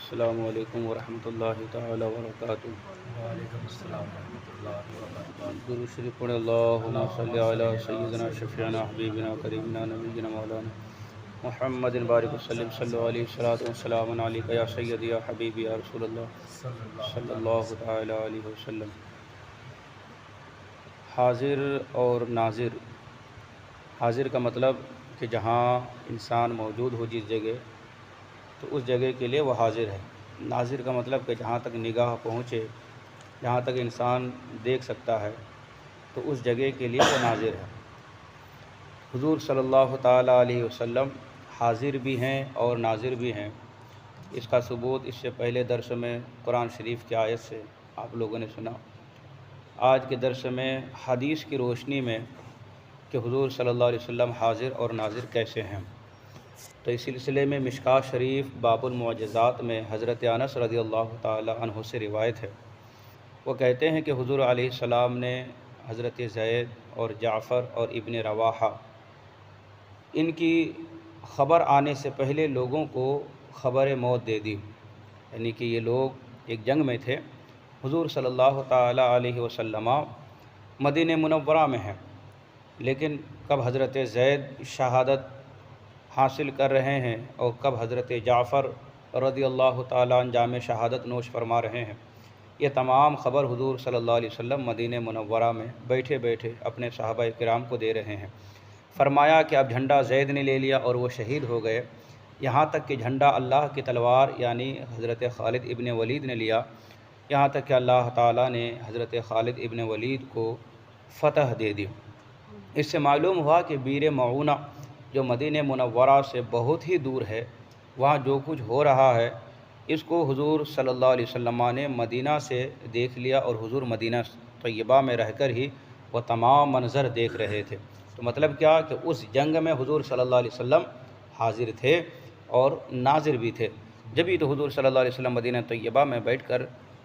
السلام علیکم ورحمۃ اللہ تعالی وبرکاتہ۔ وعلیکم السلام ورحمۃ اللہ وبرکاتہ۔ درود شریف پڑھیں۔ اللہم صلی علی سیدنا شفیعنا حبیبنا کریمنا نبینا مولانا محمد بارک وسلم صلی اللہ علیہ وسلم علیک یا سیدی یا حبیبی یا رسول اللہ صلی اللہ تعالی علیہ وسلم۔ حاضر اور ناظر۔ حاضر کا مطلب کہ جہاں انسان موجود ہو جس جگہ، تو اس جگہ کے لیے وہ حاضر ہے۔ ناظر کا مطلب کہ جہاں تک نگاہ پہنچے، جہاں تک انسان دیکھ سکتا ہے، تو اس جگہ کے لیے وہ ناظر ہے۔ حضور صلی اللہ تعالی علیہ وسلم حاضر بھی ہیں اور ناظر بھی ہیں۔ اس کا ثبوت اس سے پہلے درس میں قرآن شریف کی آیت سے آپ لوگوں نے سنا۔ آج کے درس میں حدیث کی روشنی میں کہ حضور صلی اللہ علیہ وسلم حاضر اور ناظر کیسے ہیں، تو اس سلسلے میں مشکوٰۃ شریف باب المعجزات میں حضرت انس رضی اللہ تعالی عنہ سے روایت ہے۔ وہ کہتے ہیں کہ حضور علیہ السلام نے حضرت زید اور جعفر اور ابن رواحہ ان کی خبر آنے سے پہلے لوگوں کو خبر موت دے دی، یعنی کہ یہ لوگ ایک جنگ میں تھے۔ حضور صلی اللہ تعالی علیہ وسلم مدینہ منورہ میں ہیں، لیکن کب حضرت زید شہادت حاصل کر رہے ہیں اور کب حضرت جعفر رضی اللہ تعالیٰ عنہ جام شہادت نوش فرما رہے ہیں، یہ تمام خبر حضور صلی اللہ علیہ وسلم مدینہ منورہ میں بیٹھے بیٹھے اپنے صحابہ کرام کو دے رہے ہیں۔ فرمایا کہ اب جھنڈا زید نے لے لیا اور وہ شہید ہو گئے، یہاں تک کہ جھنڈا اللہ کی تلوار یعنی حضرت خالد ابن ولید نے لیا، یہاں تک کہ اللہ تعالیٰ نے حضرت خالد ابن ولید کو فتح دے دی۔ اس سے معلوم ہوا کہ بیر معونہ جو مدینہ منورہ سے بہت ہی دور ہے، وہاں جو کچھ ہو رہا ہے اس کو حضور صلی اللہ علیہ وسلم نے مدینہ سے دیکھ لیا، اور حضور مدینہ طیبہ میں رہ کر ہی وہ تمام منظر دیکھ رہے تھے۔ تو مطلب کیا کہ اس جنگ میں حضور صلی اللہ علیہ وسلم حاضر تھے اور ناظر بھی تھے، جبھی تو حضور صلی اللہ علیہ وسلم مدینہ طیبہ میں بیٹھ کر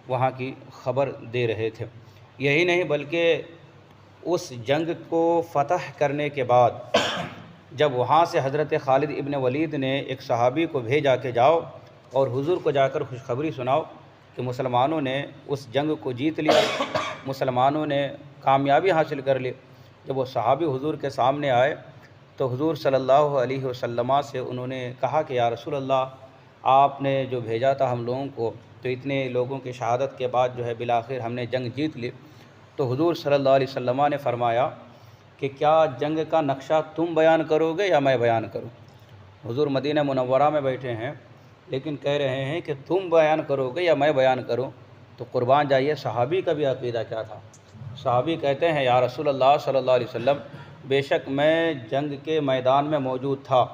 وہاں کی خبر دے رہے تھے۔ یہی نہیں بلکہ اس جنگ کو فتح کرنے کے بعد جب وہاں سے حضرت خالد ابن ولید نے ایک صحابی کو بھیجا کہ جاؤ اور حضور کو جا کر خوشخبری سناؤ کہ مسلمانوں نے اس جنگ کو جیت لیا، مسلمانوں نے کامیابی حاصل کر لی۔ جب وہ صحابی حضور کے سامنے آئے تو حضور صلی اللہ علیہ وسلم سے انہوں نے کہا کہ یا رسول اللہ، آپ نے جو بھیجا تھا ہم لوگوں کو، تو اتنے لوگوں کی شہادت کے بعد جو ہے بالآخر ہم نے جنگ جیت لی۔ تو حضور صلی اللہ علیہ وسلم نے فرمایا کہ کیا جنگ کا نقشہ تم بیان کرو گے یا میں بیان کروں؟ حضور مدینہ منورہ میں بیٹھے ہیں لیکن کہہ رہے ہیں کہ تم بیان کرو گے یا میں بیان کروں؟ تو قربان جائیے صحابی کا بھی عقیدہ کیا تھا۔ صحابی کہتے ہیں یا رسول اللہ صلی اللہ علیہ وسلم، بے شک میں جنگ کے میدان میں موجود تھا،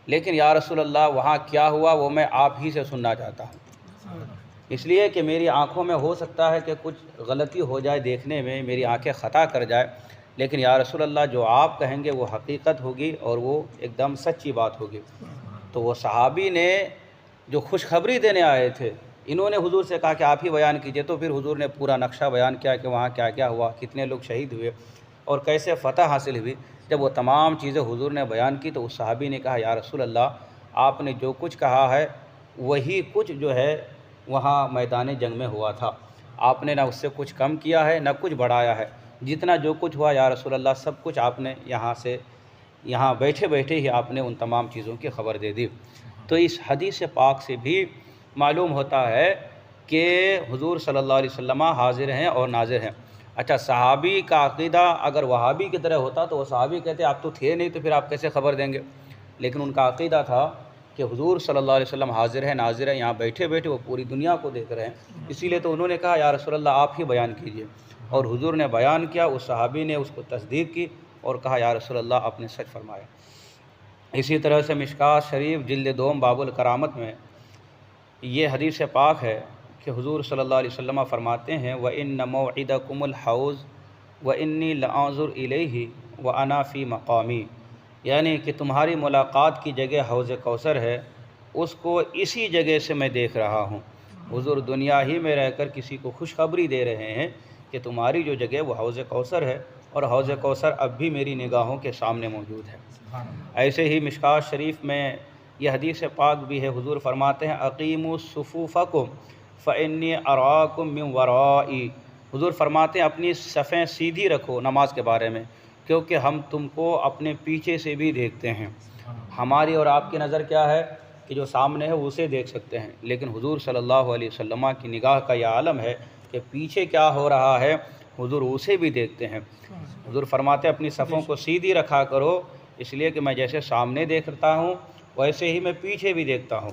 لیکن یا رسول اللہ وہاں کیا ہوا وہ میں آپ ہی سے سننا چاہتا ہوں، اس لیے کہ میری آنکھوں میں ہو سکتا ہے کہ کچھ غلطی ہو جائے، دیکھنے میں میری آنکھیں خطا کر جائے، لیکن یا رسول اللہ جو آپ کہیں گے وہ حقیقت ہوگی اور وہ ایک دم سچی بات ہوگی۔ تو وہ صحابی نے جو خوشخبری دینے آئے تھے، انہوں نے حضور سے کہا کہ آپ ہی بیان کیجئے، تو پھر حضور نے پورا نقشہ بیان کیا کہ وہاں کیا کیا ہوا، کتنے لوگ شہید ہوئے اور کیسے فتح حاصل ہوئی۔ جب وہ تمام چیزیں حضور نے بیان کی تو اس صحابی نے کہا یا رسول اللہ، آپ نے جو کچھ کہا ہے وہی کچھ جو ہے وہاں میدان جنگ میں ہوا تھا، آپ نے نہ اس سے کچھ کم کیا ہے نہ کچھ بڑھایا ہے، جتنا جو کچھ ہوا یا رسول اللہ سب کچھ آپ نے یہاں بیٹھے بیٹھے ہی آپ نے ان تمام چیزوں کی خبر دے دی۔ تو اس حدیث پاک سے بھی معلوم ہوتا ہے کہ حضور صلی اللہ علیہ وسلم حاضر ہیں اور ناظر ہیں۔ اچھا، صحابی کا عقیدہ اگر وہابی کی طرح ہوتا تو وہ صحابی کہتے آپ تو تھے نہیں تو پھر آپ کیسے خبر دیں گے، لیکن ان کا عقیدہ تھا کہ حضور صلی اللہ علیہ وسلم حاضر ہے ناظر ہے، یہاں بیٹھے بیٹھے وہ پوری دنیا کو دیکھ رہے ہیں، اسی لیے تو انہوں نے کہا یا رسول اللہ آپ ہی بیان کیجئے، اور حضور نے بیان کیا، اس صحابی نے اس کو تصدیق کی اور کہا یا رسول اللہ آپ نے سچ فرمایا۔ اسی طرح سے مشکوٰۃ شریف جلد 2 باب الکرامت میں یہ حدیث پاک ہے کہ حضور صلی اللہ علیہ وسلم فرماتے ہیں وَإِنَّ مَوْعِدَكُمُ الْحَوْضُ وَإِنِّي لَأَنظُرُ إِلَيْهِ وَأَنَا فِي مَقَامِي، یعنی کہ تمہاری ملاقات کی جگہ حوض کوثر ہے، اس کو اسی جگہ سے میں دیکھ رہا ہوں۔ حضور دنیا ہی میں رہ کر کسی کو خوشخبری دے رہے ہیں کہ تمہاری جو جگہ وہ حوض کوثر ہے، اور حوض کوثر اب بھی میری نگاہوں کے سامنے موجود ہے۔ ایسے ہی مشکوٰۃ شریف میں یہ حدیث پاک بھی ہے، حضور فرماتے ہیں اقیموا صفوفکم فانی اراکم من ورائی، حضور فرماتے ہیں اپنی صفیں سیدھی رکھو نماز کے بارے میں، کیونکہ ہم تم کو اپنے پیچھے سے بھی دیکھتے ہیں۔ ہماری اور آپ کی نظر کیا ہے کہ جو سامنے ہے اسے دیکھ سکتے ہیں، لیکن حضور صلی اللہ علیہ وسلم کی نگاہ کا یہ عالم ہے کہ پیچھے کیا ہو رہا ہے حضور اسے بھی دیکھتے ہیں۔ حضور فرماتے ہیں اپنی صفوں کو سیدھی رکھا کرو، اس لیے کہ میں جیسے سامنے دیکھتا ہوں ویسے ہی میں پیچھے بھی دیکھتا ہوں۔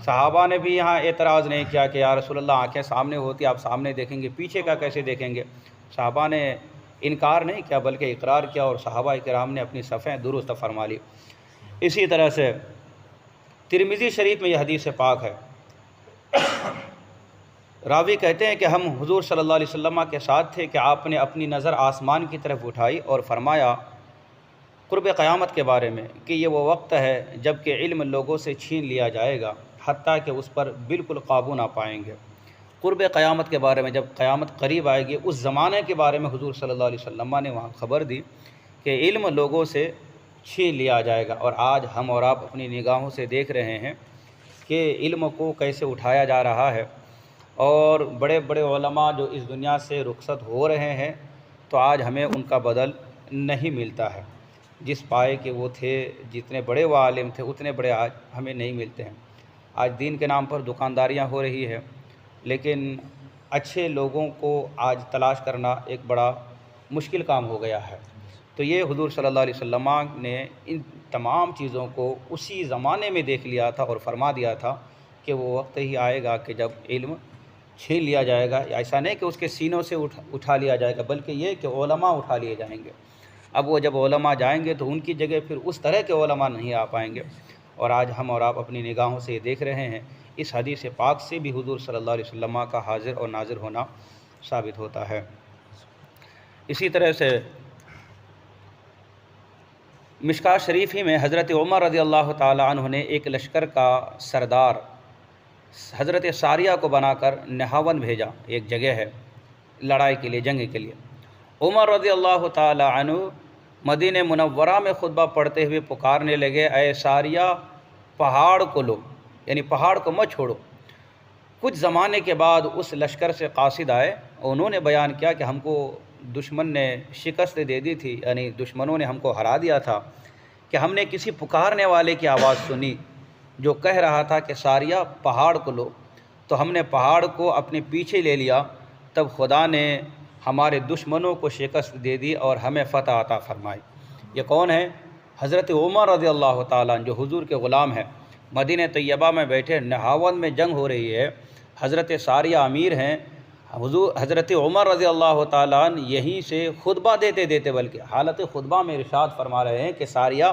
صحابہ نے بھی یہاں اعتراض نہیں کیا کہ یا رسول اللہ آنکھیں سامنے ہوتی آپ سامنے دیکھیں گے، پیچھے کا کیسے دیکھیں گے؟ صحابہ نے انکار نہیں کیا بلکہ اقرار کیا، اور صحابہ کرام نے اپنی صفیں درست فرما لی۔ اسی طرح سے ترمذی شریف میں یہ حدیث پاک ہے، راوی کہتے ہیں کہ ہم حضور صلی اللہ علیہ وسلم کے ساتھ تھے کہ آپ نے اپنی نظر آسمان کی طرف اٹھائی اور فرمایا قرب قیامت کے بارے میں کہ یہ وہ وقت ہے جب کہ علم لوگوں سے چھین لیا جائے گا حتیٰ کہ اس پر بالکل قابو نہ پائیں گے۔ قرب قیامت کے بارے میں، جب قیامت قریب آئے گی، اس زمانے کے بارے میں حضور صلی اللہ علیہ وسلم نے وہاں خبر دی کہ علم لوگوں سے چھین لیا جائے گا، اور آج ہم اور آپ اپنی نگاہوں سے دیکھ رہے ہیں کہ علم کو کیسے اٹھایا جا رہا ہے، اور بڑے بڑے علماء جو اس دنیا سے رخصت ہو رہے ہیں تو آج ہمیں ان کا بدل نہیں ملتا ہے۔ جس پائے کہ وہ تھے، جتنے بڑے وہ عالم تھے اتنے بڑے آج ہمیں نہیں ملتے ہیں۔ آج دین کے نام پر دکانداریاں ہو رہی ہے، لیکن اچھے لوگوں کو آج تلاش کرنا ایک بڑا مشکل کام ہو گیا ہے۔ تو یہ حضور صلی اللہ علیہ وسلم نے ان تمام چیزوں کو اسی زمانے میں دیکھ لیا تھا اور فرما دیا تھا کہ وہ وقت ہی آئے گا کہ جب علم چھین لیا جائے گا۔ ایسا نہیں کہ اس کے سینوں سے اٹھا لیا جائے گا، بلکہ یہ کہ علماء اٹھا لیے جائیں گے۔ اب وہ جب علماء جائیں گے تو ان کی جگہ پھر اس طرح کے علماء نہیں آ پائیں گے، اور آج ہم اور آپ اپنی نگاہوں سے یہ دیکھ رہے ہیں۔ اس حدیث پاک سے بھی حضور صلی اللہ علیہ وسلم کا حاضر اور ناظر ہونا ثابت ہوتا ہے۔ اسی طرح سے مشکوٰۃ شریف ہی میں حضرت عمر رضی اللہ تعالی عنہ نے ایک لشکر کا سردار حضرت ساریہ کو بنا کر نہاون بھیجا، ایک جگہ ہے لڑائی کے لیے، جنگ کے لیے۔ عمر رضی اللہ تعالی عنہ مدینہ منورہ میں خطبہ پڑھتے ہوئے پکارنے لگے، اے ساریہ پہاڑ کو لو، یعنی پہاڑ کو مت چھوڑو۔ کچھ زمانے کے بعد اس لشکر سے قاصد آئے، انہوں نے بیان کیا کہ ہم کو دشمن نے شکست دے دی تھی، یعنی دشمنوں نے ہم کو ہرا دیا تھا، کہ ہم نے کسی پکارنے والے کی آواز سنی جو کہہ رہا تھا کہ ساریہ پہاڑ کو لو، تو ہم نے پہاڑ کو اپنے پیچھے لے لیا، تب خدا نے ہمارے دشمنوں کو شکست دے دی اور ہمیں فتح عطا فرمائی۔ یہ کون ہے؟ حضرت عمر رضی اللہ تعالیٰ جو حضور کے غلام ہیں، مدینہ طیبہ میں بیٹھے، نہاون میں جنگ ہو رہی ہے، حضرت ساریہ امیر ہیں، حضرت عمر رضی اللہ تعالیٰ یہیں سے خطبہ دیتے دیتے بلکہ حالت خطبہ میں ارشاد فرما رہے ہیں کہ ساریہ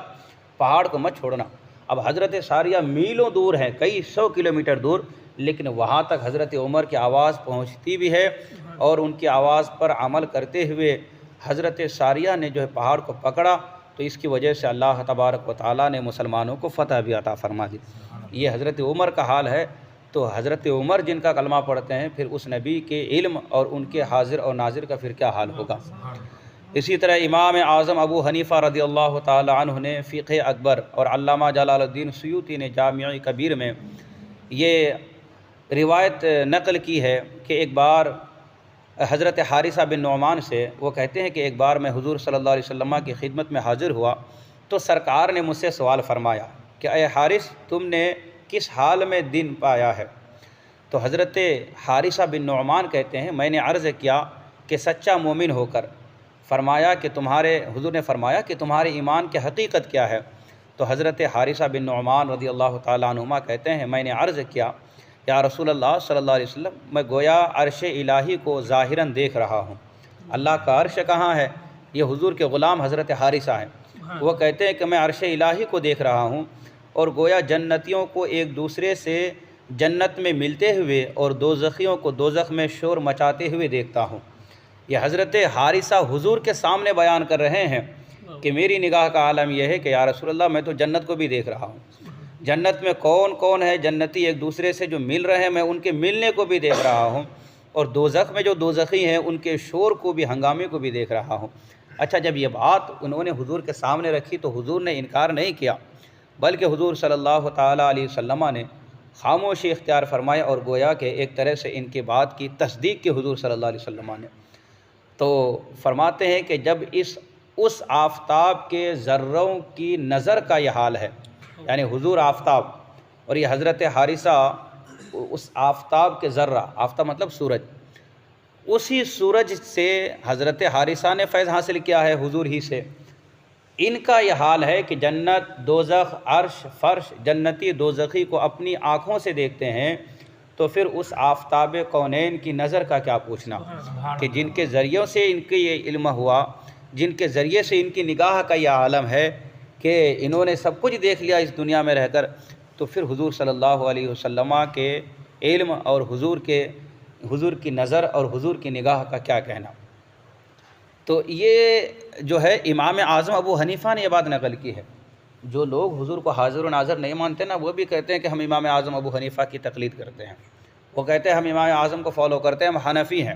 پہاڑ کو مت چھوڑنا۔ اب حضرت ساریہ میلوں دور ہیں، کئی 100 کلومیٹر دور، لیکن وہاں تک حضرت عمر کی آواز پہنچتی بھی ہے، اور ان کی آواز پر عمل کرتے ہوئے حضرت ساریہ نے جو ہے پہاڑ کو پکڑا، تو اس کی وجہ سے اللہ تبارک و تعالیٰ نے مسلمانوں کو فتح بھی عطا فرما دی۔ یہ حضرت عمر کا حال ہے، تو حضرت عمر جن کا کلمہ پڑھتے ہیں، پھر اس نبی کے علم اور ان کے حاضر اور ناظر کا پھر کیا حال ہوگا۔ اسی طرح امام اعظم ابو حنیفہ رضی اللہ تعالی عنہ نے فقہ اکبر، اور علامہ جلال الدین سیوطی نے جامع کبیر میں یہ روایت نقل کی ہے کہ ایک بار حضرت حارثہ بن نعمان سے وہ کہتے ہیں کہ ایک بار میں حضور صلی اللہ علیہ وسلم کی خدمت میں حاضر ہوا تو سرکار نے مجھ سے سوال فرمایا کہ اے حارث، تم نے کس حال میں دن پایا ہے؟ تو حضرت حارثہ بن نعمان کہتے ہیں میں نے عرض کیا کہ سچا مومن ہو کر۔ فرمایا کہ حضور نے فرمایا کہ تمہارے ایمان کی حقیقت کیا ہے؟ تو حضرت حارثہ بن نعمان رضی اللہ تعالیٰ عنہما کہتے ہیں میں نے عرض کیا یا رسول اللہ صلی اللہ علیہ وسلم، میں گویا عرش الہی کو ظاہراً دیکھ رہا ہوں۔ اللہ کا عرش کہاں ہے؟ یہ حضور کے غلام حضرت حارثہ ہیں، وہ کہتے ہیں کہ میں عرش الہی کو دیکھ رہا ہوں، اور گویا جنتیوں کو ایک دوسرے سے جنت میں ملتے ہوئے اور دوزخیوں کو دوزخ میں شور مچاتے ہوئے دیکھتا ہوں۔ یہ حضرت حارثہ حضور کے سامنے بیان کر رہے ہیں کہ میری نگاہ کا عالم یہ ہے کہ یا رسول اللہ میں تو جنت کو بھی دیکھ رہا ہوں، جنت میں کون کون ہے جنتی ایک دوسرے سے جو مل رہے ہیں میں ان کے ملنے کو بھی دیکھ رہا ہوں، اور دوزخ میں جو دوزخی ہیں ان کے شور کو بھی، ہنگامے کو بھی دیکھ رہا ہوں۔ اچھا، جب یہ بات انہوں نے حضور کے سامنے رکھی تو حضور نے انکار نہیں کیا، بلکہ حضور صلی اللہ تعالیٰ علیہ وسلم نے خاموشی اختیار فرمایا اور گویا کہ ایک طرح سے ان کی بات کی تصدیق کی حضور صلی اللہ علیہ وسلم نے۔ تو فرماتے ہیں کہ جب اس آفتاب کے ذروں کی نظر کا یہ حال ہے، یعنی حضور آفتاب اور یہ حضرت حارثہ اس آفتاب کے ذرہ، آفتاب مطلب سورج، اسی سورج سے حضرت حارثہ نے فیض حاصل کیا ہے حضور ہی سے۔ ان کا یہ حال ہے کہ جنت، دوزخ، عرش، فرش، جنتی دوزخی کو اپنی آنکھوں سے دیکھتے ہیں، تو پھر اس آفتاب کونین کی نظر کا کیا پوچھنا، کہ جن کے ذریعوں سے ان کے یہ علم ہوا، جن کے ذریعے سے ان کی نگاہ کا یہ عالم ہے کہ انہوں نے سب کچھ دیکھ لیا اس دنیا میں رہ کر، تو پھر حضور صلی اللہ علیہ وسلم کے علم اور حضور کی نظر اور حضور کی نگاہ کا کیا کہنا۔ تو یہ جو ہے امام اعظم ابو حنیفہ نے یہ بات نقل کی ہے۔ جو لوگ حضور کو حاضر و ناظر نہیں مانتے نا، وہ بھی کہتے ہیں کہ ہم امام اعظم ابو حنیفہ کی تقلید کرتے ہیں، وہ کہتے ہیں ہم امام اعظم کو فالو کرتے ہیں، ہم حنفی ہیں۔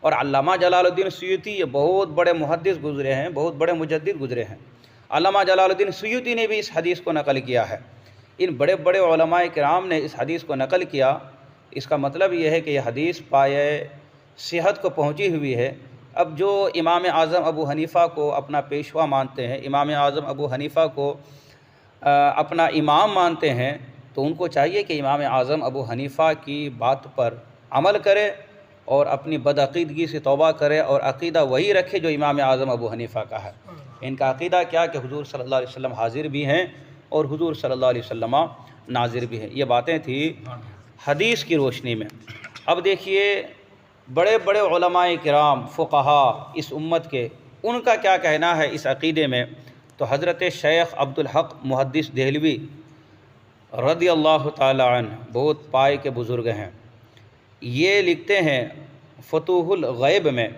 اور علامہ جلال الدین سیوطی یہ بہت بڑے محدث گزرے ہیں، بہت بڑے مجدد گزرے ہیں، علامہ جلال الدین سیوطی نے بھی اس حدیث کو نقل کیا ہے۔ ان بڑے بڑے علماء کرام نے اس حدیث کو نقل کیا۔ اس کا مطلب یہ ہے کہ یہ حدیث پایہ صحت کو پہنچی ہوئی ہے۔ اب جو امام اعظم ابو حنیفہ کو اپنا پیشوا مانتے ہیں، امام اعظم ابو حنیفہ کو اپنا امام مانتے ہیں، تو ان کو چاہیے کہ امام اعظم ابو حنیفہ کی بات پر عمل کرے اور اپنی بدعقیدگی سے توبہ کرے اور عقیدہ وہی رکھے جو امام اعظم ابو حنیفہ کا ہے۔ ان کا عقیدہ کیا کہ حضور صلی اللہ علیہ وسلم حاضر بھی ہیں اور حضور صلی اللہ علیہ وسلم ناظر بھی ہیں۔ یہ باتیں تھیں حدیث کی روشنی میں۔ اب دیکھیے بڑے بڑے علماء کرام، فقہا اس امت کے، ان کا کیا کہنا ہے اس عقیدے میں۔ تو حضرت شیخ عبدالحق محدث دہلوی رضی اللہ تعالی عنہ بہت پائے کے بزرگ ہیں، یہ لکھتے ہیں فتوح الغیب میں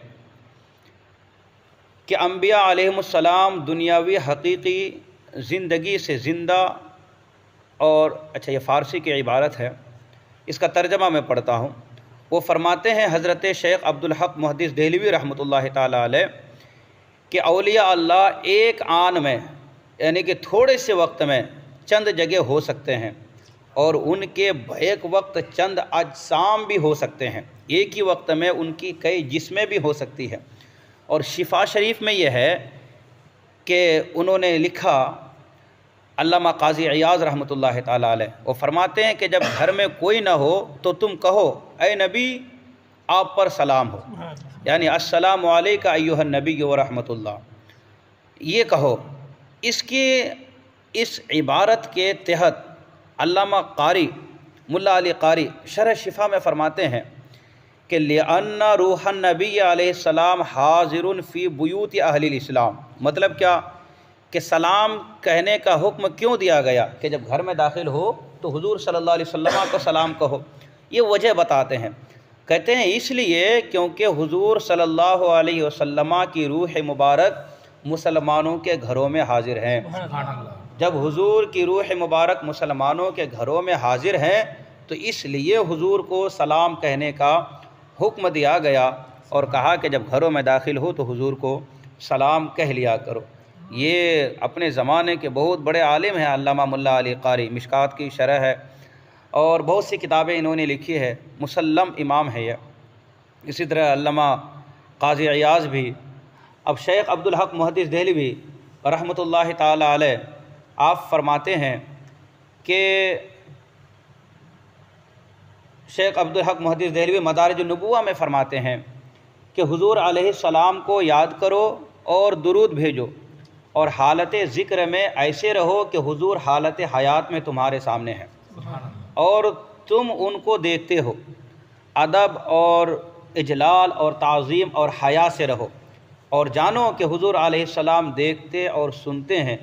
کہ انبیاء علیہم السلام دنیاوی حقیقی زندگی سے زندہ، اور اچھا یہ فارسی کی عبارت ہے، اس کا ترجمہ میں پڑھتا ہوں۔ وہ فرماتے ہیں حضرت شیخ عبدالحق محدث دہلوی رحمۃ اللہ تعالی علیہ کہ اولیاء اللہ ایک آن میں، یعنی کہ تھوڑے سے وقت میں چند جگہ ہو سکتے ہیں، اور ان کے بیک وقت چند اجسام بھی ہو سکتے ہیں، ایک ہی وقت میں ان کی کئی جسمیں بھی ہو سکتی ہیں۔ اور شفا شریف میں یہ ہے کہ انہوں نے لکھا، علامہ قاضی عیاض رحمۃ اللہ تعالی علیہ وہ فرماتے ہیں کہ جب گھر میں کوئی نہ ہو تو تم کہو اے نبی آپ پر سلام ہو، یعنی السلام علیکہ ایھا النبی ورحمۃ اللہ، یہ کہو۔ اس عبارت کے تحت علامہ قاری ملا علی قاری شرح شفا میں فرماتے ہیں کہ لِأَنَّ روح النبی علیہ السلام حاضر فی بیوت اہل الاسلام، مطلب کیا کہ سلام کہنے کا حکم کیوں دیا گیا کہ جب گھر میں داخل ہو تو حضور صلی اللہ علیہ وسلم کو سلام کہو۔ یہ وجہ بتاتے ہیں، کہتے ہیں اس لیے کیونکہ حضور صلی اللہ علیہ وسلم کی روح مبارک مسلمانوں کے گھروں میں حاضر ہیں۔ جب حضور کی روح مبارک مسلمانوں کے گھروں میں حاضر ہیں تو اس لیے حضور کو سلام کہنے کا حکم دیا گیا، اور کہا کہ جب گھروں میں داخل ہو تو حضور کو سلام کہہ لیا کرو۔ یہ اپنے زمانے کے بہت بڑے عالم ہیں علامہ ملا علی قاری، مشکات کی شرح ہے اور بہت سی کتابیں انہوں نے لکھی ہے، مسلم امام ہے یہ۔ اسی طرح علامہ قاضی عیاض بھی۔ اب شیخ عبدالحق محدث دہلوی رحمۃ اللہ تعالی علیہ آپ فرماتے ہیں کہ شیخ عبدالحق محدث دہلوی مدارج النبوہ میں فرماتے ہیں کہ حضور علیہ السلام کو یاد کرو اور درود بھیجو، اور حالت ذکر میں ایسے رہو کہ حضور حالت حیات میں تمہارے سامنے ہیں اور تم ان کو دیکھتے ہو۔ ادب اور اجلال اور تعظیم اور حیا سے رہو، اور جانو کہ حضور علیہ السلام دیکھتے اور سنتے ہیں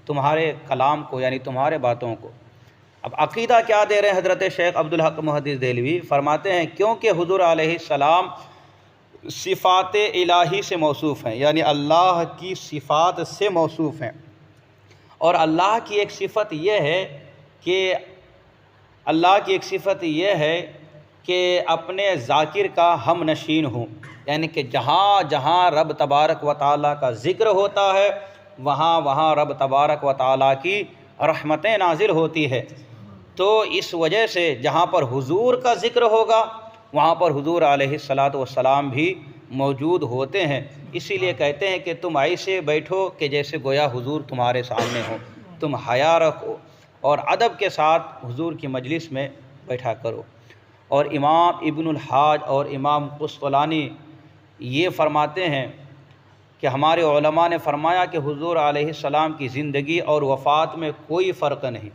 تمہارے کلام کو، یعنی تمہارے باتوں کو۔ اب عقیدہ کیا دے رہے ہیں حضرت شیخ عبدالحق محدث دہلوی؟ فرماتے ہیں کیونکہ حضور علیہ السلام صفات الہی سے موصوف ہیں، یعنی اللہ کی صفات سے موصوف ہیں، اور اللہ کی ایک صفت یہ ہے کہ اپنے ذاکر کا ہم نشین ہوں، یعنی کہ جہاں جہاں رب تبارک و تعالیٰ کا ذکر ہوتا ہے وہاں وہاں رب تبارک و تعالیٰ کی رحمتیں نازل ہوتی ہے۔ تو اس وجہ سے جہاں پر حضور کا ذکر ہوگا وہاں پر حضور علیہ الصلاۃ والسلام بھی موجود ہوتے ہیں۔ اسی لیے کہتے ہیں کہ تم ایسے بیٹھو کہ جیسے گویا حضور تمہارے سامنے ہو، تم حیا رکھو اور ادب کے ساتھ حضور کی مجلس میں بیٹھا کرو۔ اور امام ابن الحاج اور امام قسطلانی یہ فرماتے ہیں کہ ہمارے علماء نے فرمایا کہ حضور علیہ السلام کی زندگی اور وفات میں کوئی فرق نہیں،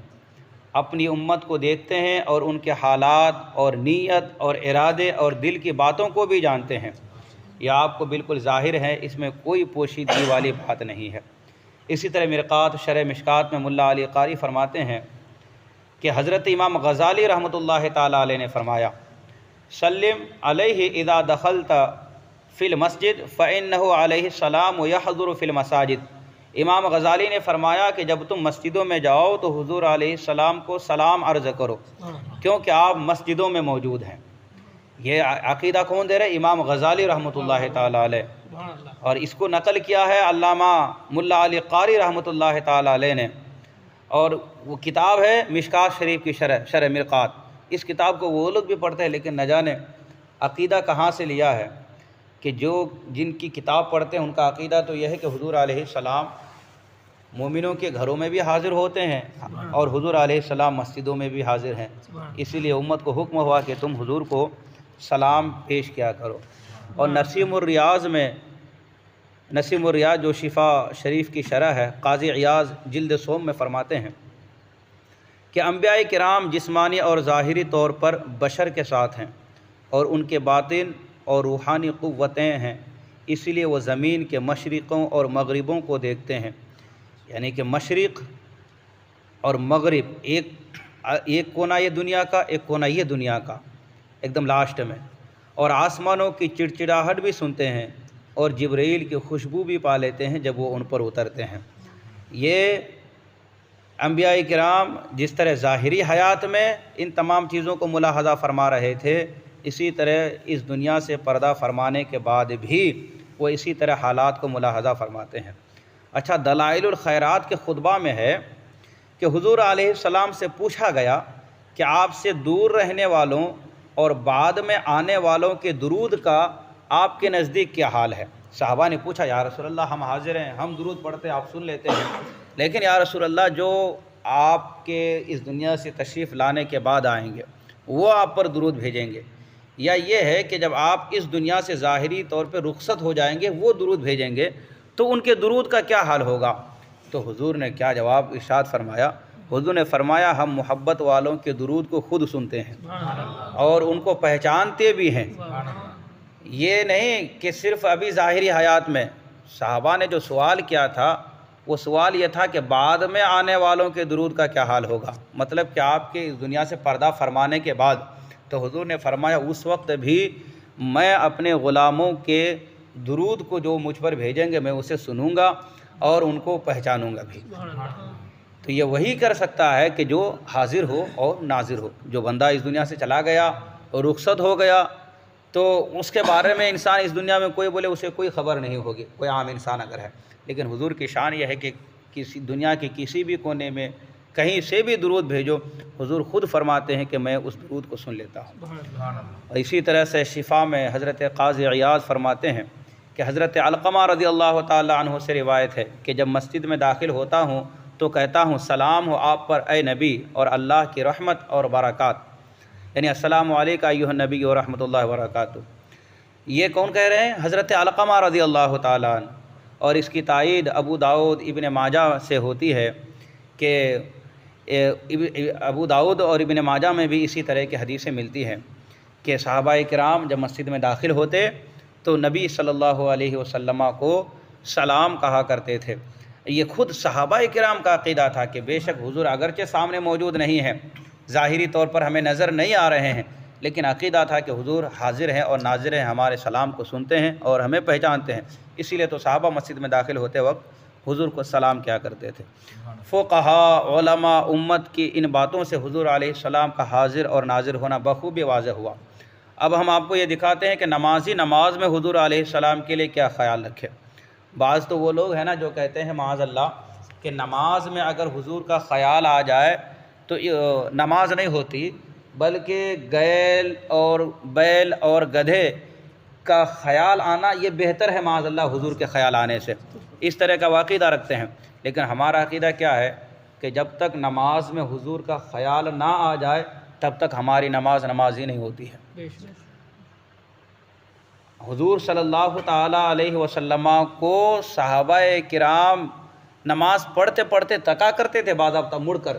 اپنی امت کو دیکھتے ہیں اور ان کے حالات اور نیت اور ارادے اور دل کی باتوں کو بھی جانتے ہیں۔ یہ آپ کو بالکل ظاہر ہے، اس میں کوئی پوشیدگی والی بات نہیں ہے۔ اسی طرح مرقات شرح مشکات میں ملا علی قاری فرماتے ہیں کہ حضرت امام غزالی رحمۃ اللہ تعالیٰ علیہ نے فرمایا سلم علیہ اذا دخلت فی المسجد فإنہ علیہ السلام یحضر فی المساجد۔ امام غزالی نے فرمایا کہ جب تم مسجدوں میں جاؤ تو حضور علیہ السلام کو سلام عرض کرو، کیونکہ آپ مسجدوں میں موجود ہیں۔ یہ عقیدہ کون دے رہے؟ امام غزالی رحمۃ اللہ تعالیٰ علیہ، اور اس کو نقل کیا ہے علامہ ملا علی قاری رحمۃ اللہ تعالیٰ علیہ نے، اور وہ کتاب ہے مشکات شریف کی شرح مرقات۔ اس کتاب کو وہ لوگ بھی پڑھتے ہیں لیکن نہ جانے عقیدہ کہاں سے لیا ہے کہ جن کی کتاب پڑھتے ہیں ان کا عقیدہ تو یہ ہے کہ حضور علیہ السلام مومنوں کے گھروں میں بھی حاضر ہوتے ہیں اور حضور علیہ السلام مسجدوں میں بھی حاضر ہیں۔ اسی لیے امت کو حکم ہوا کہ تم حضور کو سلام پیش کیا کرو۔ اور نسیم الریاض جو شفا شریف کی شرح ہے، قاضی عیاض جلد سوم میں فرماتے ہیں کہ انبیاء کرام جسمانی اور ظاہری طور پر بشر کے ساتھ ہیں اور ان کے باطن اور روحانی قوتیں ہیں، اسی لیے وہ زمین کے مشرقوں اور مغربوں کو دیکھتے ہیں، یعنی کہ مشرق اور مغرب، ایک کونا یہ دنیا کا، ایک کونا یہ دنیا کا، ایک دم لاسٹ میں، اور آسمانوں کی چڑچڑاہٹ بھی سنتے ہیں اور جبرائیل کی خوشبو بھی پا لیتے ہیں جب وہ ان پر اترتے ہیں۔ یہ انبیاء کرام جس طرح ظاہری حیات میں ان تمام چیزوں کو ملاحظہ فرما رہے تھے، اسی طرح اس دنیا سے پردہ فرمانے کے بعد بھی وہ اسی طرح حالات کو ملاحظہ فرماتے ہیں۔ اچھا، دلائل الخیرات کے خطبہ میں ہے کہ حضور علیہ السلام سے پوچھا گیا کہ آپ سے دور رہنے والوں اور بعد میں آنے والوں کے درود کا آپ کے نزدیک کیا حال ہے؟ صحابہ نے پوچھا یا رسول اللہ ہم حاضر ہیں، ہم درود پڑھتے ہیں، آپ سن لیتے ہیں، لیکن یا رسول اللہ جو آپ کے اس دنیا سے تشریف لانے کے بعد آئیں گے وہ آپ پر درود بھیجیں گے، یا یہ ہے کہ جب آپ اس دنیا سے ظاہری طور پہ رخصت ہو جائیں گے وہ درود بھیجیں گے، تو ان کے درود کا کیا حال ہوگا؟ تو حضور نے کیا جواب ارشاد فرمایا؟ حضور نے فرمایا ہم محبت والوں کے درود کو خود سنتے ہیں اور ان کو پہچانتے بھی ہیں۔ یہ نہیں کہ صرف ابھی ظاہری حیات میں۔ صحابہ نے جو سوال کیا تھا وہ سوال یہ تھا کہ بعد میں آنے والوں کے درود کا کیا حال ہوگا، مطلب کہ آپ کے اس دنیا سے پردہ فرمانے کے بعد۔ تو حضور نے فرمایا اس وقت بھی میں اپنے غلاموں کے درود کو جو مجھ پر بھیجیں گے میں اسے سنوں گا اور ان کو پہچانوں گا بھی۔ تو یہ وہی کر سکتا ہے کہ جو حاضر ہو اور ناظر ہو۔ جو بندہ اس دنیا سے چلا گیا اور رخصت ہو گیا تو اس کے بارے میں انسان اس دنیا میں کوئی بولے اسے کوئی خبر نہیں ہوگی، کوئی عام انسان اگر ہے، لیکن حضور کی شان یہ ہے کہ کسی دنیا کے کسی بھی کونے میں کہیں سے بھی درود بھیجو، حضور خود فرماتے ہیں کہ میں اس درود کو سن لیتا ہوں۔ اور اسی طرح سے شفا میں حضرت قاضی عیاض فرماتے ہیں کہ حضرت علقمہ رضی اللہ تعالی عنہ سے روایت ہے کہ جب مسجد میں داخل ہوتا ہوں تو کہتا ہوں سلام ہو آپ پر اے نبی اور اللہ کی رحمت اور برکات، یعنی السلام علیکم ایھا النبی و رحمۃ اللہ وبرکاتہ۔ یہ کون کہہ رہے ہیں؟ حضرت علقمہ رضی اللہ تعالیٰ عنہ، اور اس کی تائید ابو داؤد ابن ماجہ سے ہوتی ہے کہ ابو داؤد اور ابن ماجہ میں بھی اسی طرح کی حدیثیں ملتی ہیں کہ صحابہ کرام جب مسجد میں داخل ہوتے تو نبی صلی اللہ علیہ وسلم کو سلام کہا کرتے تھے۔ یہ خود صحابہ کرام کا عقیدہ تھا کہ بے شک حضور اگرچہ سامنے موجود نہیں ہیں، ظاہری طور پر ہمیں نظر نہیں آ رہے ہیں، لیکن عقیدہ تھا کہ حضور حاضر ہیں اور ناظر ہیں، ہمارے سلام کو سنتے ہیں اور ہمیں پہچانتے ہیں، اسی لیے تو صحابہ مسجد میں داخل ہوتے وقت حضور کو سلام کیا کرتے تھے۔ فقہاء علماء امت کی ان باتوں سے حضور علیہ السلام کا حاضر اور ناظر ہونا بخوبی واضح ہوا۔ اب ہم آپ کو یہ دکھاتے ہیں کہ نمازی نماز میں حضور علیہ السلام کے لیے کیا خیال رکھے۔ بعض تو وہ لوگ ہیں نا جو کہتے ہیں معاذ اللہ کہ نماز میں اگر حضور کا خیال آ جائے تو نماز نہیں ہوتی، بلکہ بیل اور گدھے کا خیال آنا یہ بہتر ہے معاذ اللہ حضور کے خیال آنے سے۔ اس طرح کا عقیدہ رکھتے ہیں، لیکن ہمارا عقیدہ کیا ہے کہ جب تک نماز میں حضور کا خیال نہ آ جائے تب تک ہماری نماز ہی نہیں ہوتی ہے۔ حضور صلی اللہ تعالیٰ علیہ وسلم کو صحابہ کرام نماز پڑھتے پڑھتے تکا کرتے تھے، باضابطہ مڑ کر،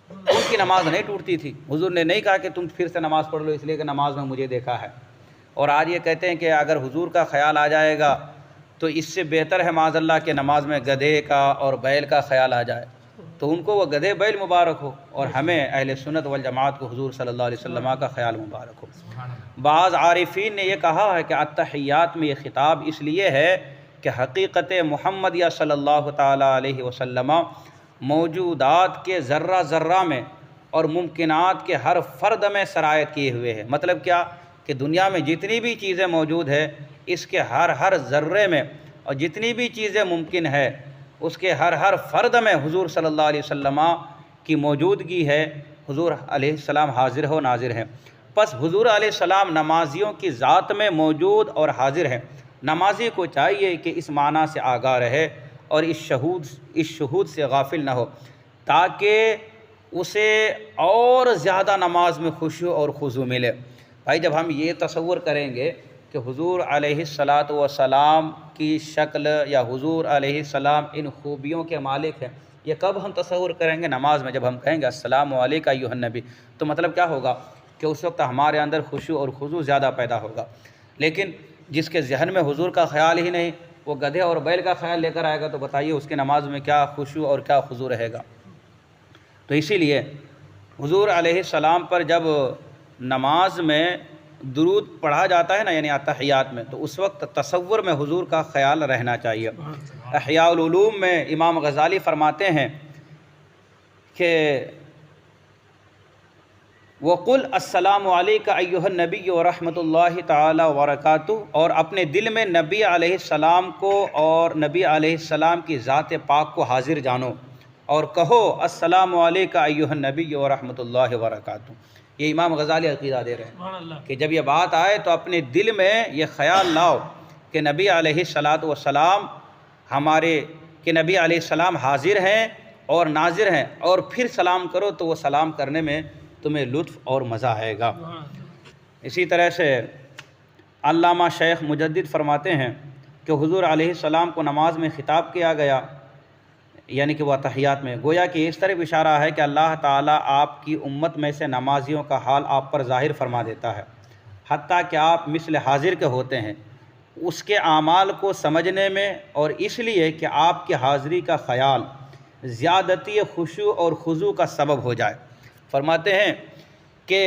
ان کی نماز نہیں ٹوٹتی تھی۔ حضور نے نہیں کہا کہ تم پھر سے نماز پڑھ لو اس لیے کہ نماز میں مجھے دیکھا ہے۔ اور آج یہ کہتے ہیں کہ اگر حضور کا خیال آ جائے گا تو اس سے بہتر ہے معاذ اللہ کہ نماز میں گدھے کا اور بیل کا خیال آ جائے، تو ان کو وہ گدھے بیل مبارک ہو، اور ہمیں اہل سنت والجماعت کو حضور صلی اللہ علیہ وسلم کا خیال مبارک ہو۔ بعض عارفین نے یہ کہا ہے کہ التحیات میں یہ خطاب اس لیے ہے کہ حقیقت محمدیہ صلی اللہ تعالیٰ علیہ وسلم موجودات کے ذرہ ذرہ میں اور ممکنات کے ہر فرد میں سرایت کیے ہوئے ہے۔ مطلب کیا کہ دنیا میں جتنی بھی چیزیں موجود ہے اس کے ہر ذرے میں، اور جتنی بھی چیزیں ممکن ہے اس کے ہر فرد میں حضور صلی اللہ علیہ وسلم کی موجودگی ہے۔ حضور علیہ السلام حاضر و ناظر ہیں۔ پس حضور علیہ السلام نمازیوں کی ذات میں موجود اور حاضر ہیں۔ نمازی کو چاہیے کہ اس معنی سے آگاہ رہے اور اس شہود سے غافل نہ ہو، تاکہ اسے اور زیادہ نماز میں خشوع اور خضوع ملے۔ بھائی جب ہم یہ تصور کریں گے کہ حضور علیہ السلام کی شکل یا حضور علیہ السلام ان خوبیوں کے مالک ہیں، یہ کب ہم تصور کریں گے؟ نماز میں جب ہم کہیں گے السلام علیکم ایھا النبی، تو مطلب کیا ہوگا کہ اس وقت ہمارے اندر خشوع اور خضوع زیادہ پیدا ہوگا۔ لیکن جس کے ذہن میں حضور کا خیال ہی نہیں، وہ گدھے اور بیل کا خیال لے کر آئے گا، تو بتائیے اس کی نماز میں کیا خشوع اور کیا خضوع رہے گا۔ تو اسی لیے حضور علیہ السلام پر جب نماز میں درود پڑھا جاتا ہے نا، یعنی التحیات میں، تو اس وقت تصور میں حضور کا خیال رہنا چاہیے۔ احیاء العلوم میں امام غزالی فرماتے ہیں کہ وَقُلْ السلام علیکَ ایھا النبی ورحمۃ اللہ تعالی وبرکاتہ، اور اپنے دل میں نبی علیہ السلام کو اور نبی علیہ السلام کی ذات پاک کو حاضر جانو، اور کہو السلام علیکَ ایھا النبی ورحمۃ اللہ وبرکاتہ۔ یہ امام غزالی عقیدہ دے رہے ہیں کہ جب یہ بات آئے تو اپنے دل میں یہ خیال لاؤ کہ نبی علیہ السلام نبی علیہ السلام حاضر ہیں اور ناظر ہیں، اور پھر سلام کرو تو وہ سلام کرنے میں تمہیں لطف اور مزہ آئے گا۔ اسی طرح سے علامہ شیخ مجدد فرماتے ہیں کہ حضور علیہ السلام کو نماز میں خطاب کیا گیا، یعنی کہ وہ تحیات میں، گویا کہ اس طرف اشارہ ہے کہ اللہ تعالیٰ آپ کی امت میں سے نمازیوں کا حال آپ پر ظاہر فرما دیتا ہے، حتیٰ کہ آپ مثل حاضر کے ہوتے ہیں اس کے اعمال کو سمجھنے میں، اور اس لیے کہ آپ کی حاضری کا خیال زیادتی خشوع اور خضوع کا سبب ہو جائے۔ فرماتے ہیں کہ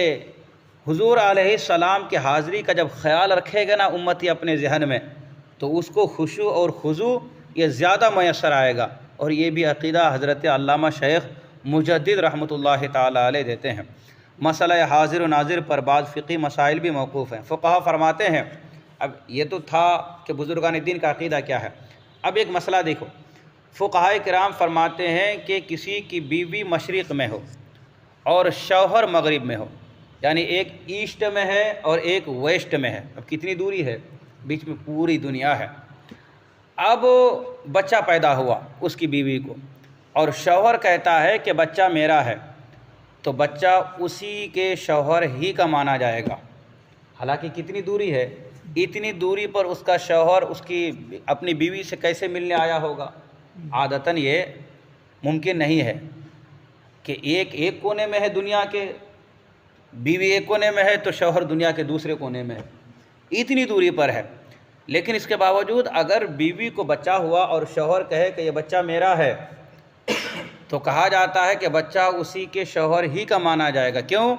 حضور علیہ السلام کی حاضری کا جب خیال رکھے گا نا امتی اپنے ذہن میں، تو اس کو خشوع اور خضوع یہ زیادہ میسر آئے گا۔ اور یہ بھی عقیدہ حضرت علامہ شیخ مجدد رحمۃ اللہ تعالیٰ علیہ دیتے ہیں۔ مسئلہ حاضر و ناظر پر بعض فقہی مسائل بھی موقوف ہیں۔ فقہا فرماتے ہیں، اب یہ تو تھا کہ بزرگان دین کا عقیدہ کیا ہے، اب ایک مسئلہ دیکھو۔ فقہاء کرام فرماتے ہیں کہ کسی کی بیوی مشرق میں ہو اور شوہر مغرب میں ہو، یعنی ایک ایسٹ میں ہے اور ایک ویسٹ میں ہے، اب کتنی دوری ہے؟ بیچ میں پوری دنیا ہے۔ اب بچہ پیدا ہوا اس کی بیوی کو، اور شوہر کہتا ہے کہ بچہ میرا ہے، تو بچہ اسی کے شوہر ہی کا مانا جائے گا، حالانکہ کتنی دوری ہے؟ اتنی دوری پر اس کا شوہر اس کی اپنی بیوی سے کیسے ملنے آیا ہوگا؟ عادتاً یہ ممکن نہیں ہے کہ ایک کونے میں ہے دنیا کے، بیوی ایک کونے میں ہے تو شوہر دنیا کے دوسرے کونے میں ہے، اتنی دوری پر ہے۔ لیکن اس کے باوجود اگر بیوی کو بچہ ہوا اور شوہر کہے کہ یہ بچہ میرا ہے، تو کہا جاتا ہے کہ بچہ اسی کے شوہر ہی کا مانا جائے گا۔ کیوں؟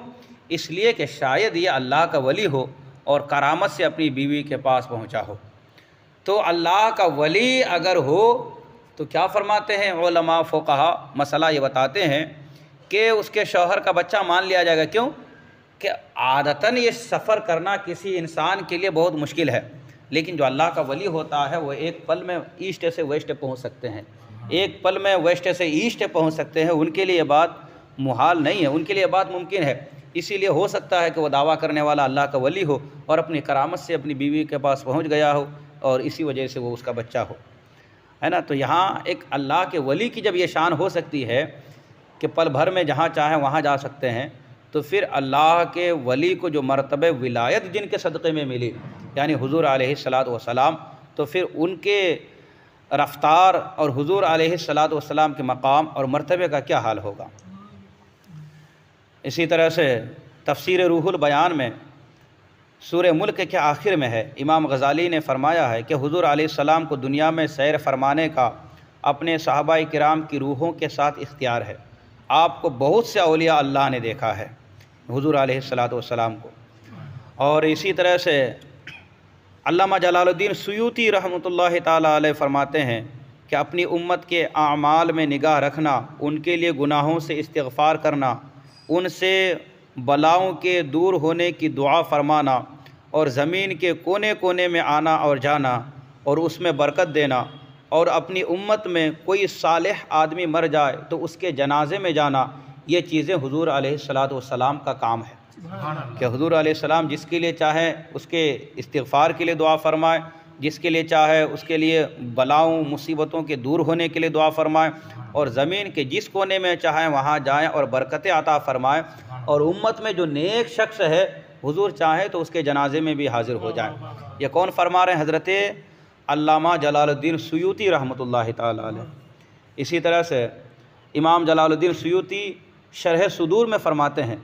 اس لیے کہ شاید یہ اللہ کا ولی ہو اور کرامت سے اپنی بیوی کے پاس پہنچا ہو۔ تو اللہ کا ولی اگر ہو تو کیا فرماتے ہیں علماء فقہا؟ مسئلہ یہ بتاتے ہیں کہ اس کے شوہر کا بچہ مان لیا جائے گا۔ کیوں؟ کہ عادتاً یہ سفر کرنا کسی انسان کے لیے بہت مشکل ہے، لیکن جو اللہ کا ولی ہوتا ہے وہ ایک پل میں ایسٹ سے ویسٹ پہنچ سکتے ہیں، ایک پل میں ویسٹ سے ایسٹ پہنچ سکتے ہیں، ان کے لیے یہ بات محال نہیں ہے، ان کے لیے بات ممکن ہے۔ اسی لیے ہو سکتا ہے کہ وہ دعویٰ کرنے والا اللہ کا ولی ہو اور اپنی کرامت سے اپنی بیوی کے پاس پہنچ گیا ہو اور اسی وجہ سے وہ اس کا بچہ ہو، ہے نا۔ تو یہاں ایک اللہ کے ولی کی جب یہ شان ہو سکتی ہے کہ پل بھر میں جہاں چاہیں وہاں جا سکتے ہیں، تو پھر اللہ کے ولی کو جو مرتبہ ولایت جن کے صدقے میں ملی، یعنی حضور علیہ الصلاۃ والسلام، تو پھر ان کے رفتار اور حضور علیہ الصلاۃ والسلام کے مقام اور مرتبے کا کیا حال ہوگا۔ اسی طرح سے تفسیر روح البیان میں سورہ ملک کے آخر میں ہے، امام غزالی نے فرمایا ہے کہ حضور علیہ السلام کو دنیا میں سیر فرمانے کا اپنے صحابہ کرام کی روحوں کے ساتھ اختیار ہے۔ آپ کو بہت سے اولیاء اللہ نے دیکھا ہے، حضور علیہ الصلاۃ والسلام کو۔ اور اسی طرح سے علامہ جلال الدین سیوطی رحمۃ اللہ تعالیٰ علیہ فرماتے ہیں کہ اپنی امت کے اعمال میں نگاہ رکھنا، ان کے لیے گناہوں سے استغفار کرنا، ان سے بلاؤں کے دور ہونے کی دعا فرمانا، اور زمین کے کونے کونے میں آنا اور جانا اور اس میں برکت دینا، اور اپنی امت میں کوئی صالح آدمی مر جائے تو اس کے جنازے میں جانا، یہ چیزیں حضور علیہ الصلاۃ والسلام کا کام ہے کہ حضور علیہ السلام جس کے لیے چاہے اس کے استغفار کے لیے دعا فرمائے، جس کے لیے چاہے اس کے لیے بلاؤں مصیبتوں کے دور ہونے کے لیے دعا فرمائے، اور زمین کے جس کونے میں چاہیں وہاں جائیں اور برکتیں عطا فرمائیں، اور امت میں جو نیک شخص ہے حضور چاہیں تو اس کے جنازے میں بھی حاضر ہو جائیں۔ یہ کون فرما رہے ہیں؟ حضرت علامہ جلال الدین سیوطی رحمۃ اللہ تعالیٰ علیہ۔ اسی طرح سے امام جلال الدین سیوطی شرح صدور میں فرماتے ہیں،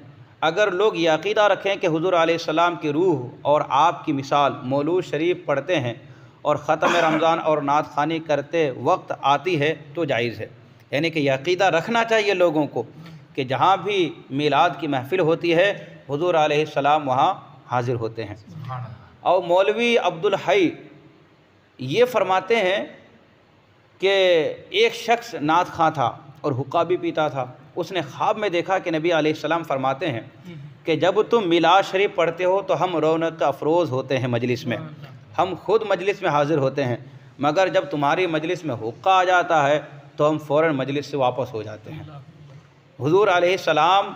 اگر لوگ یہ عقیدہ رکھیں کہ حضور علیہ السلام کی روح اور آپ کی مثال مولود شریف پڑھتے ہیں اور ختم رمضان اور نعت خوانی کرتے وقت آتی ہے تو جائز ہے، یعنی کہ یہ عقیدہ رکھنا چاہیے لوگوں کو کہ جہاں بھی میلاد کی محفل ہوتی ہے حضور علیہ السلام وہاں حاضر ہوتے ہیں۔ اور مولوی عبدالحی یہ فرماتے ہیں کہ ایک شخص نعت خواں تھا اور حقہ بھی پیتا تھا، اس نے خواب میں دیکھا کہ نبی علیہ السلام فرماتے ہیں کہ جب تم میلاد شریف پڑھتے ہو تو ہم رونق افروز ہوتے ہیں مجلس میں، ہم خود مجلس میں حاضر ہوتے ہیں، مگر جب تمہاری مجلس میں حقہ آ جاتا ہے تو ہم فوراً مجلس سے واپس ہو جاتے ہیں۔ حضور علیہ السلام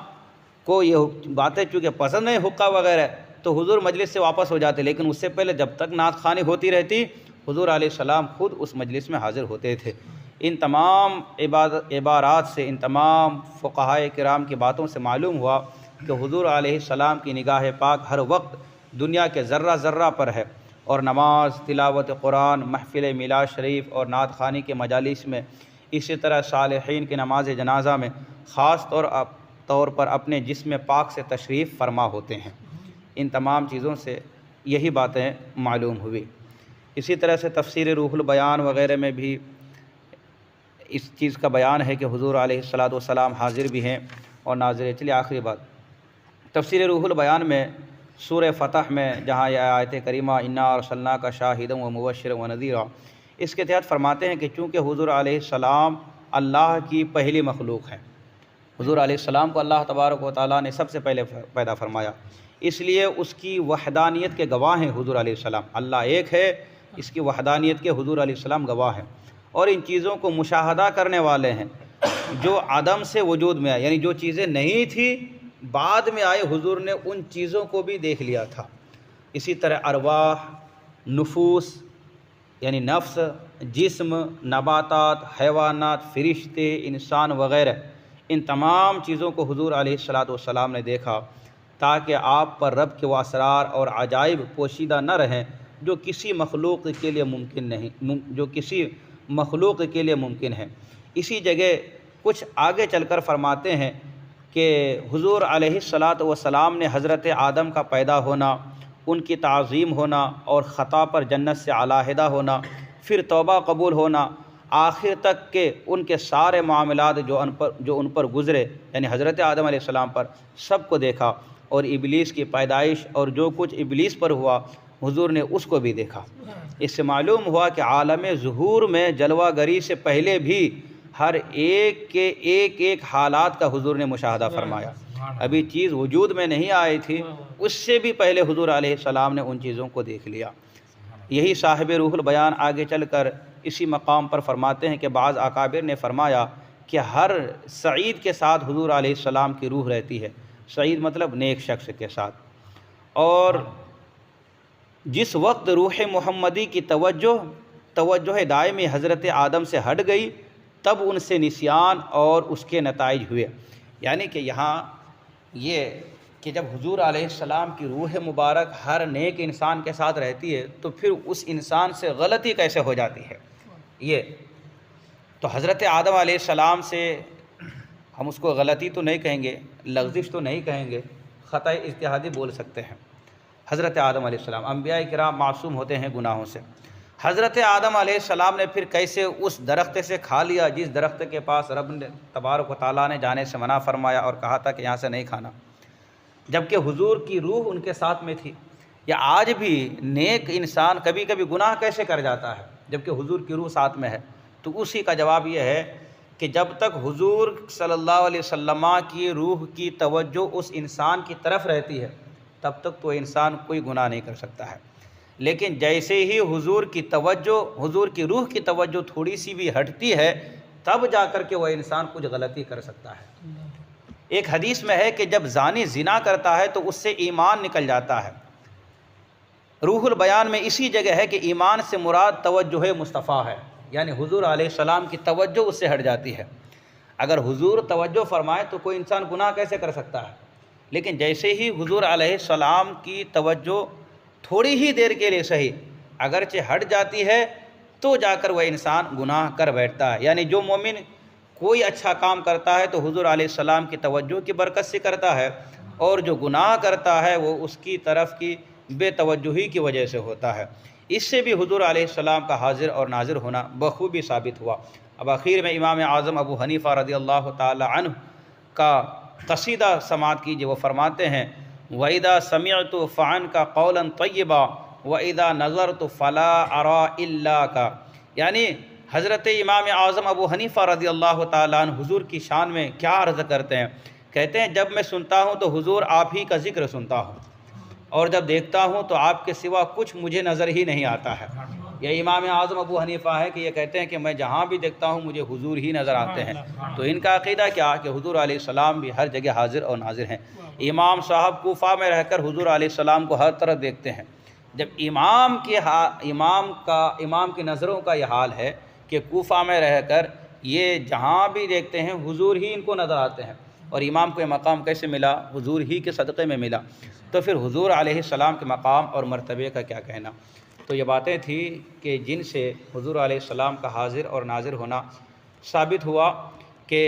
کو یہ باتیں چونکہ پسند نہیں حقہ وغیرہ، تو حضور مجلس سے واپس ہو جاتے، لیکن اس سے پہلے جب تک نعت خوانی ہوتی رہتی حضور علیہ السلام خود اس مجلس میں حاضر ہوتے تھے۔ ان تمام عبارات سے، ان تمام فقہائے کرام کی باتوں سے معلوم ہوا کہ حضور علیہ السلام کی نگاہ پاک ہر وقت دنیا کے ذرہ ذرہ پر ہے، اور نماز، تلاوت قرآن، محفل میلاد شریف اور نعت خوانی کے مجالس میں، اسی طرح صالحین کی نماز جنازہ میں خاص طور پر اپنے جسم پاک سے تشریف فرما ہوتے ہیں۔ ان تمام چیزوں سے یہی باتیں معلوم ہوئی۔ اسی طرح سے تفسیر روح البیان وغیرہ میں بھی اس چیز کا بیان ہے کہ حضور علیہ الصلاۃ والسلام حاضر بھی ہیں اور ناظر ہیں۔ چلیے آخری بات، تفسیر روح البیان میں سورہ فتح میں جہاں یہ آیت کریمہ انا ارسلناک شاہدا و مبشرا و نذیرا، اس کے تحت فرماتے ہیں کہ چونکہ حضور علیہ السلام اللہ کی پہلی مخلوق ہیں، حضور علیہ السلام کو اللہ تبارک و تعالیٰ نے سب سے پہلے پیدا فرمایا، اس لیے اس کی وحدانیت کے گواہ ہیں حضور علیہ السلام۔ اللہ ایک ہے، اس کی وحدانیت کے حضور علیہ السلام گواہ ہیں، اور ان چیزوں کو مشاہدہ کرنے والے ہیں جو عدم سے وجود میں آئے، یعنی جو چیزیں نہیں تھیں بعد میں آئے، حضور نے ان چیزوں کو بھی دیکھ لیا تھا۔ اسی طرح ارواح، نفوس یعنی نفس، جسم، نباتات، حیوانات، فرشتے، انسان وغیرہ، ان تمام چیزوں کو حضور علیہ الصلاۃ والسلام نے دیکھا تاکہ آپ پر رب کے وہ اسرار اور عجائب پوشیدہ نہ رہیں جو کسی مخلوق کے لیے ممکن نہیں، جو کسی مخلوق کے لیے ممکن ہے۔ اسی جگہ کچھ آگے چل کر فرماتے ہیں کہ حضور علیہ الصلاۃ والسلام نے حضرت آدم کا پیدا ہونا، ان کی تعظیم ہونا اور خطا پر جنت سے علیحدہ ہونا، پھر توبہ قبول ہونا، آخر تک کہ ان کے سارے معاملات جو ان پر گزرے، یعنی حضرت آدم علیہ السلام پر، سب کو دیکھا، اور ابلیس کی پیدائش اور جو کچھ ابلیس پر ہوا حضور نے اس کو بھی دیکھا۔ اس سے معلوم ہوا کہ عالم ظہور میں جلوہ گری سے پہلے بھی ہر ایک کے ایک حالات کا حضور نے مشاہدہ فرمایا۔ ابھی چیز وجود میں نہیں آئی تھی، اس سے بھی پہلے حضور علیہ السلام نے ان چیزوں کو دیکھ لیا۔ یہی صاحب روح البیان آگے چل کر اسی مقام پر فرماتے ہیں کہ بعض اکابر نے فرمایا کہ ہر سعید کے ساتھ حضور علیہ السلام کی روح رہتی ہے، سعید مطلب نیک شخص کے ساتھ، اور جس وقت روح محمدی کی توجہ دائمی حضرت آدم سے ہٹ گئی تب ان سے نسیان اور اس کے نتائج ہوئے۔ یعنی کہ یہاں یہ کہ جب حضور علیہ السلام کی روح مبارک ہر نیک انسان کے ساتھ رہتی ہے تو پھر اس انسان سے غلطی کیسے ہو جاتی ہے۔ یہ تو حضرت آدم علیہ السلام سے ہم اس کو غلطی تو نہیں کہیں گے، لغزش تو نہیں کہیں گے، خطا اجتہادی بول سکتے ہیں۔ حضرت آدم علیہ السلام، انبیاء کرام معصوم ہوتے ہیں گناہوں سے۔ حضرت آدم علیہ السلام نے پھر کیسے اس درخت سے کھا لیا جس درخت کے پاس رب نے تبارک و تعالیٰ نے جانے سے منع فرمایا اور کہا تھا کہ یہاں سے نہیں کھانا، جبکہ حضور کی روح ان کے ساتھ میں تھی۔ یا آج بھی نیک انسان کبھی کبھی گناہ کیسے کر جاتا ہے جبکہ حضور کی روح ساتھ میں ہے؟ تو اسی کا جواب یہ ہے کہ جب تک حضور صلی اللہ علیہ وسلم کی روح کی توجہ اس انسان کی طرف رہتی ہے تب تک تو انسان کوئی گناہ نہیں کر سکتا ہے، لیکن جیسے ہی حضور کی روح کی توجہ تھوڑی سی بھی ہٹتی ہے تب جا کر کے وہ انسان کچھ غلطی کر سکتا ہے۔ ایک حدیث میں ہے کہ جب زانی زنا کرتا ہے تو اس سے ایمان نکل جاتا ہے۔ روح البیان میں اسی جگہ ہے کہ ایمان سے مراد توجہ مصطفیٰ ہے، یعنی حضور علیہ السلام کی توجہ اس سے ہٹ جاتی ہے۔ اگر حضور توجہ فرمائے تو کوئی انسان گناہ کیسے کر سکتا ہے؟ لیکن جیسے ہی حضور علیہ السلام کی توجہ تھوڑی ہی دیر کے لیے صحیح اگرچہ ہٹ جاتی ہے تو جا کر وہ انسان گناہ کر بیٹھتا ہے۔ یعنی جو مومن کوئی اچھا کام کرتا ہے تو حضور علیہ السلام کی توجہ کی برکت سے کرتا ہے، اور جو گناہ کرتا ہے وہ اس کی طرف کی بے توجہی کی وجہ سے ہوتا ہے۔ اس سے بھی حضور علیہ السلام کا حاضر اور ناظر ہونا بخوبی ثابت ہوا۔ اب آخر میں امام اعظم ابو حنیفہ رضی اللہ تعالی عنہ کا قصیدہ سماعت کیجیے۔ وہ فرماتے ہیں وَإِذَا سَمِعْتُ فَعَنْكَ قَوْلًا طَيِّبًا وَإِذَا نَظَرْتُ فَلَا أَرَى إِلَّاكَ، یعنی حضرت امام اعظم ابو حنیفہ رضی اللہ تعالیٰ عنہ حضور کی شان میں کیا عرض کرتے ہیں؟ کہتے ہیں جب میں سنتا ہوں تو حضور آپ ہی کا ذکر سنتا ہوں، اور جب دیکھتا ہوں تو آپ کے سوا کچھ مجھے نظر ہی نہیں آتا ہے۔ یہ امام اعظم ابو حنیفہ ہے کہ یہ کہتے ہیں کہ میں جہاں بھی دیکھتا ہوں مجھے حضور ہی نظر آتے ہیں۔ تو ان کا عقیدہ کیا کہ حضور علیہ السلام بھی ہر جگہ حاضر اور ناظر ہیں۔ امام صاحب کوفہ میں رہ کر حضور علیہ السلام کو ہر طرف دیکھتے ہیں۔ جب امام کی نظروں کا یہ حال ہے کہ کوفہ میں رہ کر یہ جہاں بھی دیکھتے ہیں حضور ہی ان کو نظر آتے ہیں، اور امام کو یہ مقام کیسے ملا؟ حضور ہی کے صدقے میں ملا۔ تو پھر حضور علیہ السلام کے مقام اور مرتبے کا کیا کہنا؟ تو یہ باتیں تھیں کہ جن سے حضور علیہ السلام کا حاضر اور ناظر ہونا ثابت ہوا کہ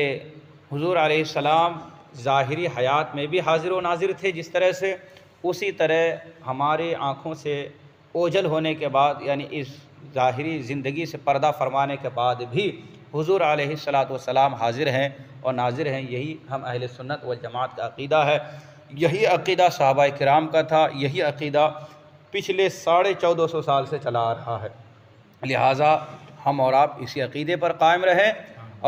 حضور علیہ السلام ظاہری حیات میں بھی حاضر و ناظر تھے جس طرح سے، اسی طرح ہماری آنکھوں سے اوجھل ہونے کے بعد یعنی اس ظاہری زندگی سے پردہ فرمانے کے بعد بھی حضور علیہ السلام حاضر ہیں اور ناظر ہیں۔ یہی ہم اہل سنت والجماعت کا عقیدہ ہے، یہی عقیدہ صحابہ کرام کا تھا، یہی عقیدہ پچھلے 1450 سال سے چلا آ رہا ہے۔ لہٰذا ہم اور آپ اسی عقیدے پر قائم رہیں،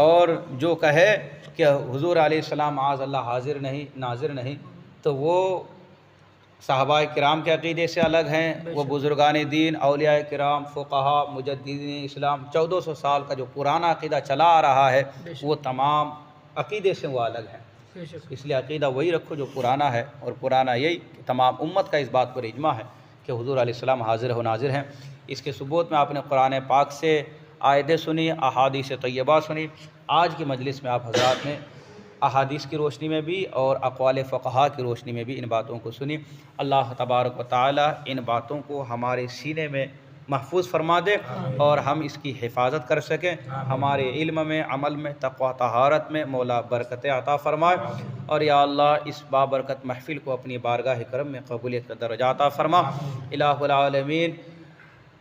اور جو کہے کہ حضور علیہ السلام معاذ اللہ حاضر نہیں ناظر نہیں تو وہ صحابہ کرام کے عقیدے سے الگ ہیں، وہ بزرگان دین، اولیاء کرام، فقہا، مجددین اسلام 1400 سال کا جو پرانا عقیدہ چلا آ رہا ہے وہ تمام عقیدے سے وہ الگ ہیں۔ اس لیے عقیدہ وہی رکھو جو پرانا ہے، اور پرانا یہی کہ تمام امت کا اس بات پر اجماع ہے کہ حضور علیہ السلام حاضر و ناظر ہیں۔ اس کے ثبوت میں آپ نے قرآن پاک سے آیتیں سنی، احادیث طیبہ سنی۔ آج کی مجلس میں آپ حضرات نے احادیث کی روشنی میں بھی اور اقوال فقہا کی روشنی میں بھی ان باتوں کو سنی۔ اللہ تبارک و تعالی ان باتوں کو ہمارے سینے میں محفوظ فرما دے اور ہم اس کی حفاظت کر سکیں۔ ہمارے علم میں، عمل میں، تقوی طہارت میں مولا برکت عطا فرمائے، اور یا اللہ اس بابرکت محفل کو اپنی بارگاہ کرم میں قبولیت کا درجہ عطا فرما۔ الہ العالمین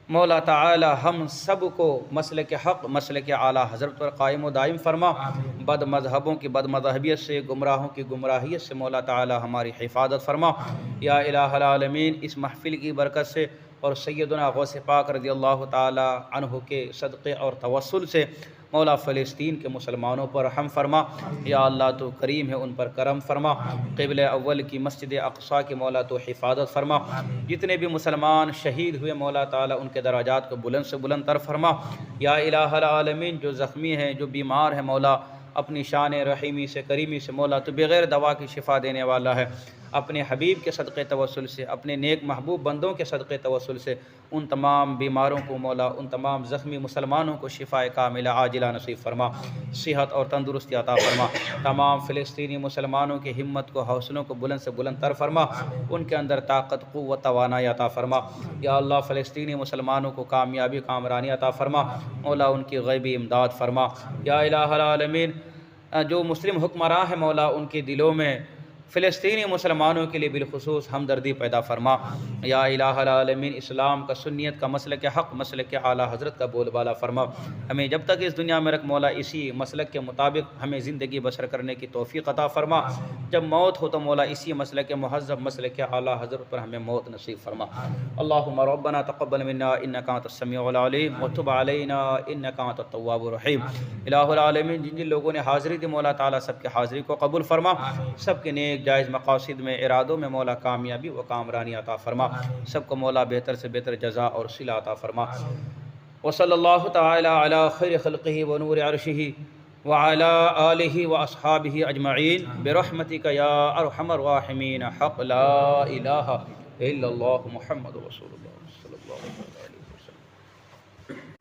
مولا تعالی ہم سب کو مسلک حق، مسلک اعلیٰ حضرت پر قائم و دائم فرما۔ بد مذہبوں کی بد مذہبیت سے، گمراہوں کی گمراہیت سے مولا تعالی ہماری حفاظت فرما۔ یا الہ العالمین اس محفل کی برکت سے اور سیدنا غوث پاک رضی اللہ تعالی عنہ کے صدقے اور توسل سے مولا فلسطین کے مسلمانوں پر رحم فرما۔ یا اللہ تو کریم ہے، ان پر کرم فرما۔ قبلہ اول کی مسجد اقصیٰ کی مولا تو حفاظت فرما۔ جتنے بھی مسلمان شہید ہوئے مولا تعالیٰ ان کے درجات کو بلند سے بلند تر فرما۔ یا الہ العالمین جو زخمی ہیں، جو بیمار ہیں مولا اپنی شان رحیمی سے کریمی سے مولا تو بغیر دوا کی شفا دینے والا ہے۔ اپنے حبیب کے صدقے توسل سے، اپنے نیک محبوب بندوں کے صدقے توسل سے ان تمام بیماروں کو مولا، ان تمام زخمی مسلمانوں کو شفا کاملہ عاجلہ نصیب فرما، صحت اور تندرستی عطا فرما۔ تمام فلسطینی مسلمانوں کی ہمت کو، حوصلوں کو بلند سے بلند تر فرما، ان کے اندر طاقت، قوت، توانائی عطا فرما۔ یا اللہ فلسطینی مسلمانوں کو کامیابی، کامرانی عطا فرما، مولا ان کی غیبی امداد فرما۔ یا الہ العالمین جو مسلم حکمراں ہیں مولا ان کے دلوں میں فلسطینی مسلمانوں کے لیے بالخصوص ہمدردی پیدا فرما۔ یا الہ العالمین اسلام کا، سنیت کا، مسلک حق، مسلک اعلیٰ حضرت کا بول بالا فرما۔ ہمیں جب تک اس دنیا میں رکھ مولا اسی مسلک کے مطابق ہمیں زندگی بسر کرنے کی توفیق عطا فرما۔ جب موت ہو تو مولا اسی مسلک مہذب، مسلک اعلیٰ حضرت پر ہمیں موت نصیب فرما۔ اللہم ربنا تقبل منا انک انت السمیع العلیم وتب علینا انک انت التواب الرحیم۔ الہ العالمین جن جن لوگوں نے حاضری دی مولا تعالیٰ سب کی حاضری کو قبول فرما، سب کے نیک جائز مقاصد میں، ارادوں میں مولا کامیابی و کامرانی عطا فرما، سب کو مولا بہتر سے بہتر جزا اور صلہ عطا فرما۔ وصلی اللہ تعالی علی خیر خلقہ ونور عرشہ وعلی آلہ واصحابہ اجمعین برحمتک یا ارحم الراحمین حق لا الہ الا اللہ محمد رسول اللہ صلی اللہ علیہ وسلم۔